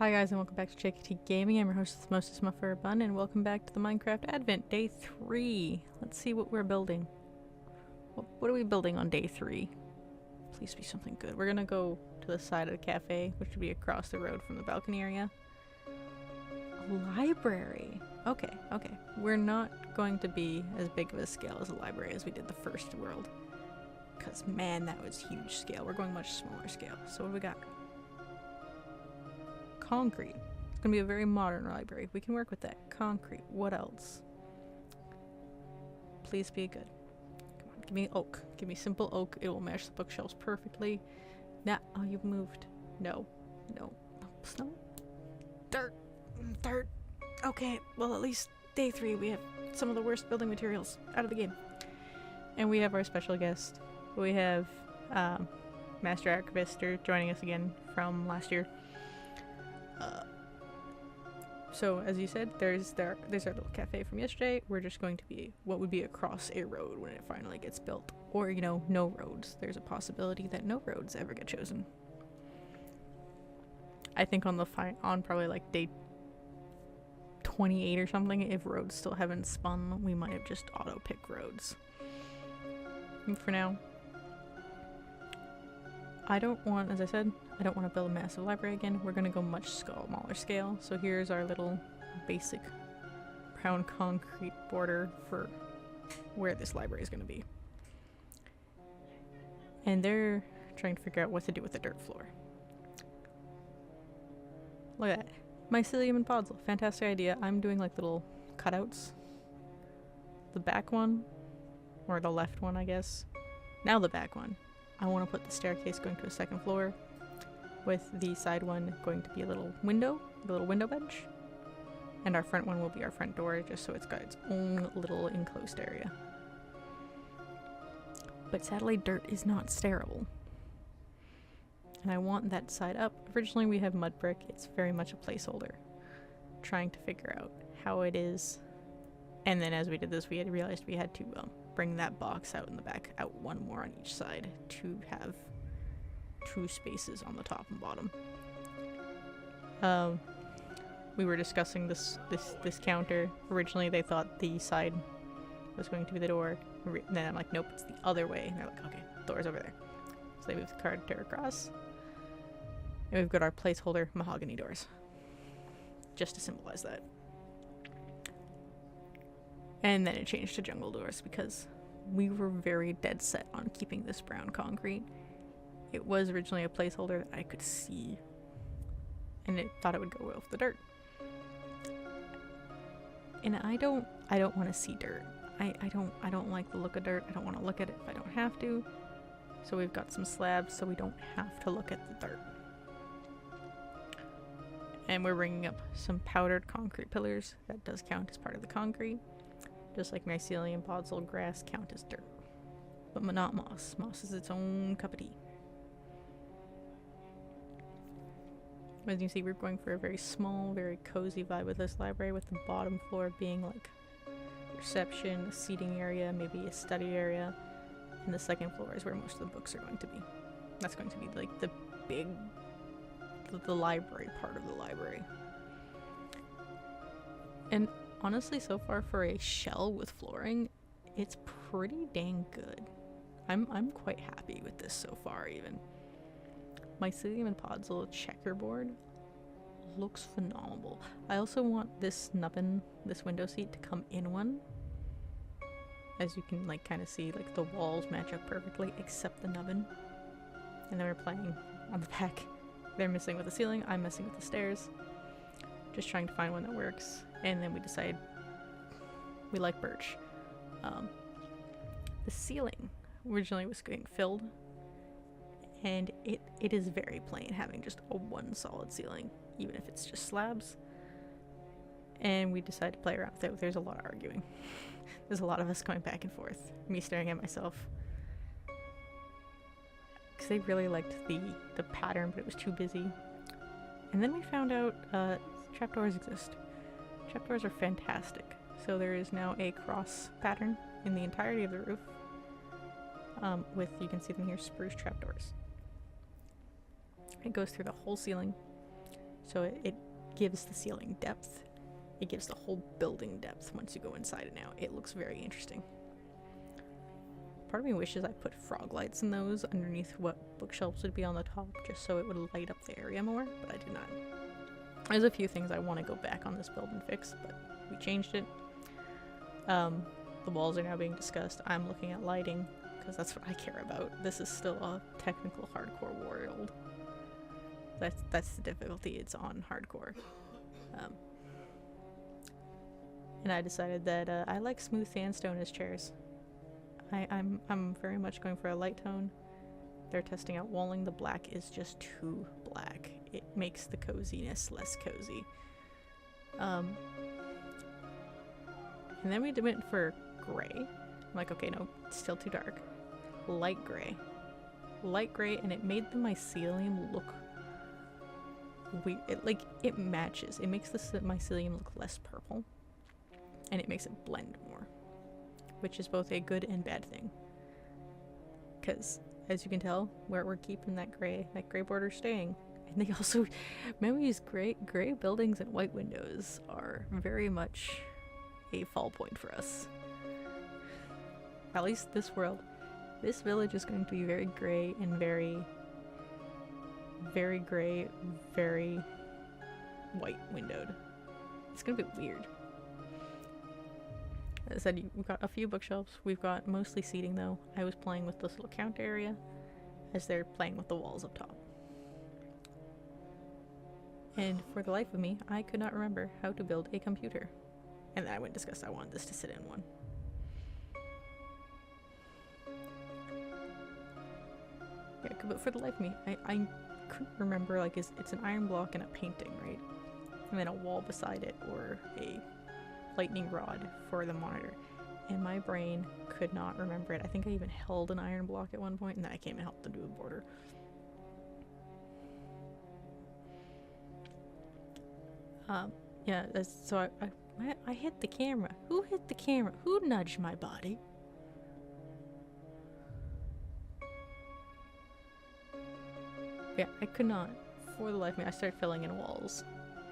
Hi guys and welcome back to JKT Gaming. I'm your host, Moses Muffa, and welcome back to the Minecraft Advent, Day 3. Let's see what we're building. What are we building on Day 3? Please be something good. We're gonna go to the side of the cafe, which would be across the road from the balcony area. A library! Okay. We're not going to be as big of a scale as a library as we did the first world. Because man, that was huge scale. We're going much smaller scale. So what do we got? Concrete. It's gonna be a very modern library. We can work with that. Concrete. What else? Please be good. Come on, give me oak. Give me simple oak. It will match the bookshelves perfectly. Nah. Oh, you've moved. No. Snow. Dirt. Okay. Well, at least Day 3 we have some of the worst building materials out of the game. And we have our special guest. We have Master Artificer joining us again from last year. So as you said, there's our little cafe from yesterday. We're just going to be what would be across a road when it finally gets built, or no roads. There's a possibility that no roads ever get chosen. I think on probably like day 28 or something, if roads still haven't spun, we might have just auto pick roads. And for now, as I said, I don't want to build a massive library again. We're going to go much smaller scale. So here's our little basic brown concrete border for where this library is going to be. And they're trying to figure out what to do with the dirt floor. Look at that. Mycelium and podzol. Fantastic idea. I'm doing like little cutouts. The back one, or the left one, I guess. Now the back one. I want to put the staircase going to a second floor, with the side one going to be a little window bench, and our front one will be our front door, just so it's got its own little enclosed area. But sadly, dirt is not steerable, and I want that side up. Originally we have mud brick. It's very much a placeholder, trying to figure out how it is. And then as we did this, we had realized we had to bring that box out in the back, out one more on each side, to have two spaces on the top and bottom. We were discussing this counter. Originally they thought the side was going to be the door. And then I'm like, nope, it's the other way. And they're like, okay, the door's over there. So they moved the counter across. And we've got our placeholder mahogany doors, just to symbolize that. And then it changed to jungle doors because we were very dead set on keeping this brown concrete. It was originally a placeholder that I could see, and it thought it would go well with the dirt. And I don't want to see dirt. I don't like the look of dirt. I don't want to look at it if I don't have to. So we've got some slabs so we don't have to look at the dirt. And we're bringing up some powdered concrete pillars. That does count as part of the concrete. Just like mycelium, podzol, grass count as dirt. But not moss. Moss is its own cup of tea. As you can see, we're going for a very small, very cozy vibe with this library, with the bottom floor being like reception, a seating area, maybe a study area, and the second floor is where most of the books are going to be. That's going to be like the library part of the library. And honestly, so far for a shell with flooring, it's pretty dang good. I'm quite happy with this so far, even. Mycelium and podzol checkerboard looks phenomenal. I also want this nubbin, this window seat, to come in one. As you can like kind of see, like the walls match up perfectly except the nubbin. And then we're playing on the back. They're messing with the ceiling, I'm messing with the stairs. Just trying to find one that works. And then we decide we like birch. The ceiling originally was getting filled, and it is very plain having just a one solid ceiling, even if it's just slabs. And we decided to play around with it. There's a lot of arguing. There's a lot of us going back and forth. Me staring at myself. Because they really liked the pattern, but it was too busy. And then we found out trapdoors exist. Trapdoors are fantastic. So there is now a cross pattern in the entirety of the roof. With, you can see them here, spruce trapdoors. It goes through the whole ceiling. So it gives the ceiling depth. It gives the whole building depth once you go inside it now. It looks very interesting. Part of me wishes I put frog lights in those underneath what bookshelves would be on the top, just so it would light up the area more, but I did not. There's a few things I want to go back on this build and fix, but we changed it. The walls are now being discussed. I'm looking at lighting, because that's what I care about. This is still a technical hardcore world. That's the difficulty, it's on hardcore. And I decided that I like smooth sandstone as chairs. I'm very much going for a light tone. They're testing out walling. The black is just too black. It makes the coziness less cozy. And then we went for gray. I'm like, okay, no, it's still too dark. Light gray. Light gray, and it made the mycelium look weird. It matches. It makes the mycelium look less purple. And it makes it blend more. Which is both a good and bad thing. Because, as you can tell, we're keeping that gray border staying. And they also, memories, gray buildings and white windows are very much a fall point for us. At least this world. This village is going to be very gray and very gray, very white windowed. It's gonna be weird. As I said, we've got a few bookshelves. We've got mostly seating though. I was playing with this little counter area as they're playing with the walls up top. And for the life of me, I could not remember how to build a computer. And then I went and discussed I wanted this to sit in one. Yeah, but for the life of me, I couldn't remember, like, it's an iron block and a painting, right? And then a wall beside it, or a lightning rod for the monitor. And my brain could not remember it. I think I even held an iron block at one point, and then I came and helped them do a border. Yeah, so I hit the camera. Who hit the camera? Who nudged my body? Yeah, I could not, for the life of me, I started filling in walls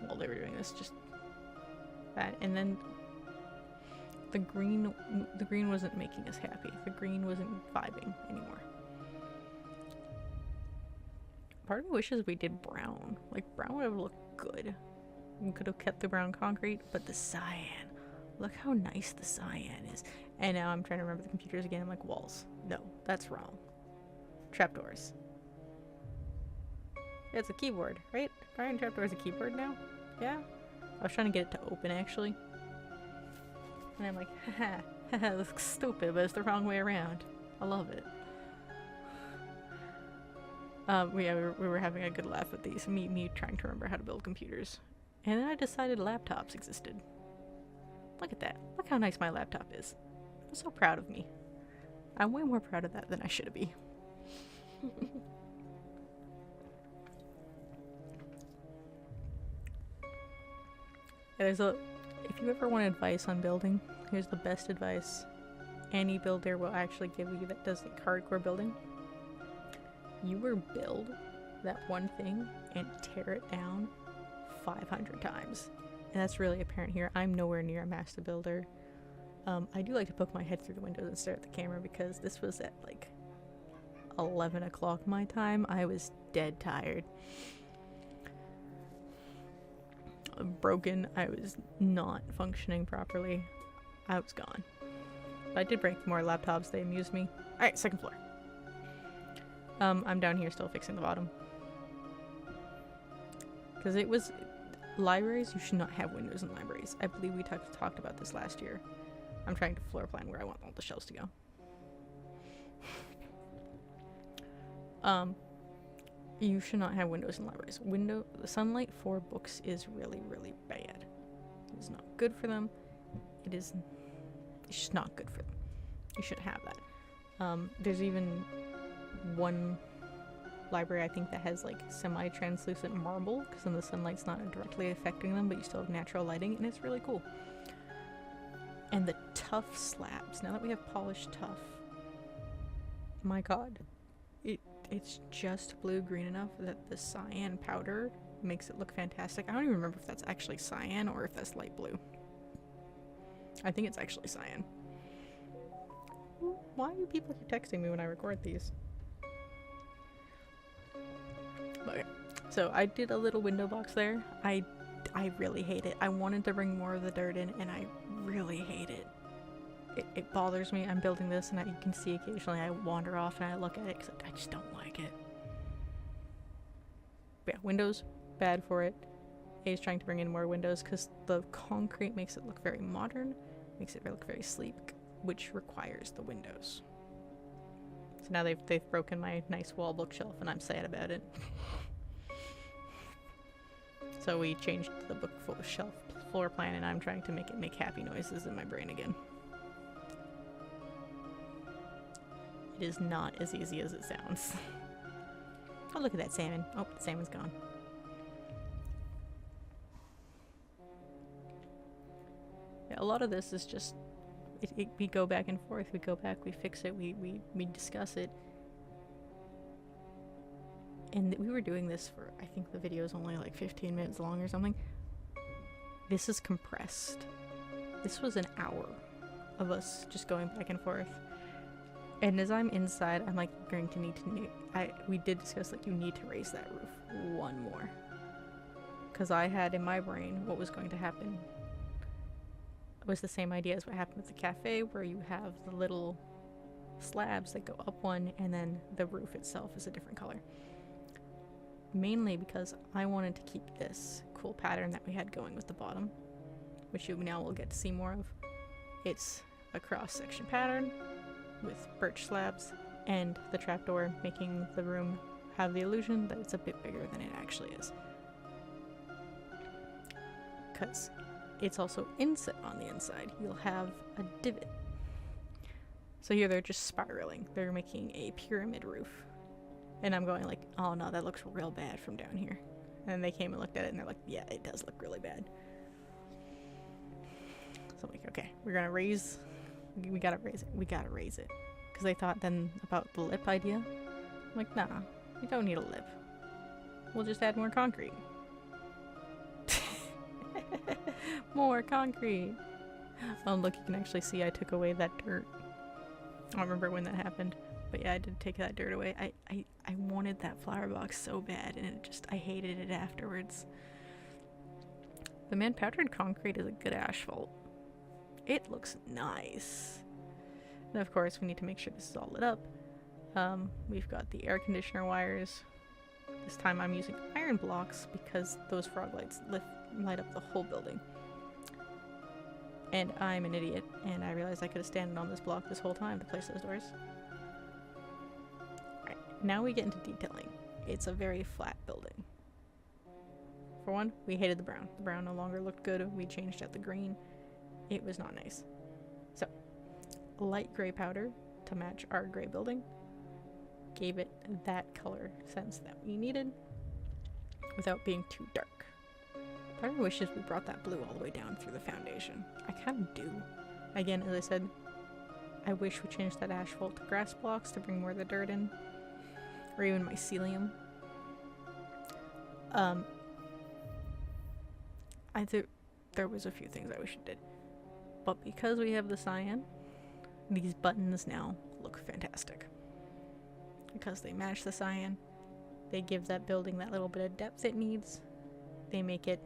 while they were doing this, just that. And then the green wasn't making us happy. The green wasn't vibing anymore. Part of me wishes we did brown. Like, brown would have looked good. We could have kept the brown concrete, but the cyan. Look how nice the cyan is. And now I'm trying to remember the computers again. I'm like, walls. No, that's wrong. Trapdoors. Yeah, it's a keyboard, right? Iron trapdoor is a keyboard now? Yeah? I was trying to get it to open, actually. And I'm like, haha, haha, this looks stupid, but it's the wrong way around. I love it. We were having a good laugh at these. Me trying to remember how to build computers. And then I decided laptops existed. Look at that. Look how nice my laptop is. I'm so proud of me. I'm way more proud of that than I should be. If you ever want advice on building, here's the best advice any builder will actually give you that does like hardcore building. You will build that one thing and tear it down 500 times. And that's really apparent here. I'm nowhere near a master builder. I do like to poke my head through the windows and stare at the camera because this was at like 11 o'clock my time. I was dead tired. Broken. I was not functioning properly. I was gone. But I did break more laptops. They amused me. Alright, second floor. I'm down here still fixing the bottom. Because it was... Libraries, you should not have windows in libraries. I believe we talked about this last year. I'm trying to floor plan where I want all the shelves to go. You should not have windows in libraries. The sunlight for books is really, really bad. It is not good for them. It's just not good for them. You shouldn't have that. There's even one library I think that has like semi-translucent marble because then the sunlight's not directly affecting them, but you still have natural lighting, and it's really cool. And the tough slabs. Now that we have polished tough, my god, it's just blue-green enough that the cyan powder makes it look fantastic. I don't even remember if that's actually cyan or if that's light blue. I think it's actually cyan. Why do people keep texting me when I record these? Okay, so I did a little window box there. I really hate it. I wanted to bring more of the dirt in, and I really hate it. It bothers me. I'm building this, and you can see occasionally I wander off and I look at it because I just don't like it. But yeah, windows, bad for it. A is trying to bring in more windows because the concrete makes it look very modern, makes it look very sleek, which requires the windows. So now they've broken my nice wall bookshelf, and I'm sad about it. So we changed the bookshelf floor plan, and I'm trying to make it make happy noises in my brain again. It is not as easy as it sounds. Oh, look at that salmon. Oh, the salmon's gone. Yeah, a lot of this is just, we go back and forth, we go back, we fix it, we discuss it. And we were doing this for, I think the video is only like 15 minutes long or something. This is compressed. This was an hour of us just going back and forth. And as I'm inside, I'm like going to need to, we did discuss like you need to raise that roof one more. Because I had in my brain what was going to happen. It was the same idea as what happened with the cafe, where you have the little slabs that go up one and then the roof itself is a different color. Mainly because I wanted to keep this cool pattern that we had going with the bottom, which you now will get to see more of. It's a cross-section pattern with birch slabs and the trapdoor, making the room have the illusion that it's a bit bigger than it actually is. Because it's also inset on the inside. You'll have a divot. So here they're just spiraling. They're making a pyramid roof. And I'm going like, oh no, that looks real bad from down here. And they came and looked at it and they're like, yeah, it does look really bad. So I'm like, okay, we're gonna raise, we gotta raise it. Because they thought then about the lip idea. I'm like, nah, you don't need a lip. We'll just add more concrete. More concrete. Oh look, you can actually see I took away that dirt. I don't remember when that happened. But yeah, I did take that dirt away. I wanted that flower box so bad, and I hated it afterwards. The man-powdered concrete is a good asphalt. It looks nice. And of course, we need to make sure this is all lit up. We've got the air conditioner wires. This time I'm using iron blocks because those frog lights light up the whole building. And I'm an idiot, and I realized I could have standed on this block this whole time to place those doors. Now we get into detailing. It's a very flat building. For one, we hated the brown. The brown no longer looked good. We changed out the green. It was not nice. So, light gray powder to match our gray building gave it that color sense that we needed without being too dark. Part of me wishes we brought that blue all the way down through the foundation. I kind of do. Again, as I said, I wish we changed that asphalt to grass blocks to bring more of the dirt in. Or even mycelium. I think there was a few things I wish it did. But because we have the cyan, these buttons now look fantastic. Because they match the cyan, they give that building that little bit of depth it needs. They make it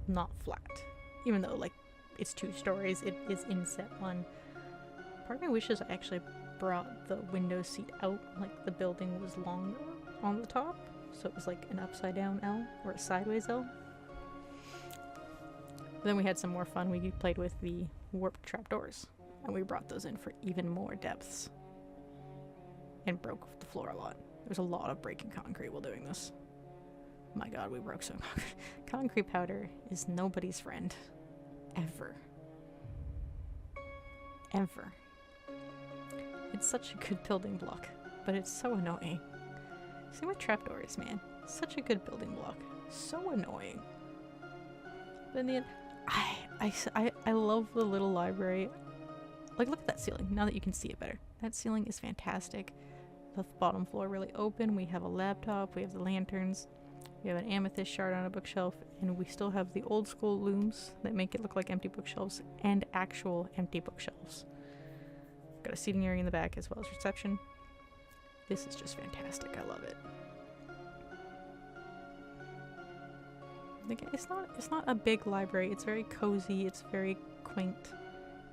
not flat. Even though, like, it's 2 stories, it is inset one. Part of me wishes I actually brought the window seat out, like the building was longer on the top, so it was like an upside down L or a sideways L. But then we had some more fun. We played with the warped trapdoors, and we brought those in for even more depths and broke the floor a lot. There's a lot of breaking concrete while doing this. My god, we broke some concrete powder is nobody's friend. Ever. Ever. It's such a good building block, but it's so annoying. See my trapdoors, man. Such a good building block. So annoying. But in the end, I love the little library. Like, look at that ceiling, now that you can see it better. That ceiling is fantastic. The bottom floor really open. We have a laptop, we have the lanterns. We have an amethyst shard on a bookshelf, and we still have the old school looms that make it look like empty bookshelves and actual empty bookshelves. Got a seating area in the back as well as reception. This is just fantastic. I love it. Like, it's not a big library. It's very cozy. It's very quaint.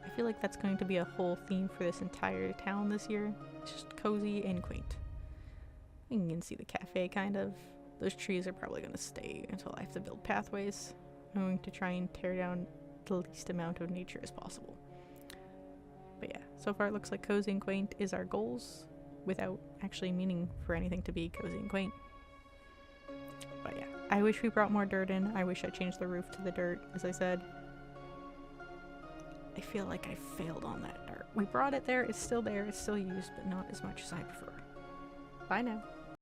I feel like that's going to be a whole theme for this entire town this year. It's just cozy and quaint. You can see the cafe kind of. Those trees are probably going to stay until I have to build pathways. I'm going to try and tear down the least amount of nature as possible. But yeah, so far it looks like cozy and quaint is our goals without actually meaning for anything to be cozy and quaint. But yeah, I wish we brought more dirt in. I wish I changed the roof to the dirt, as I said. I feel like I failed on that dirt. We brought it there, it's still used, but not as much as I prefer. Bye now.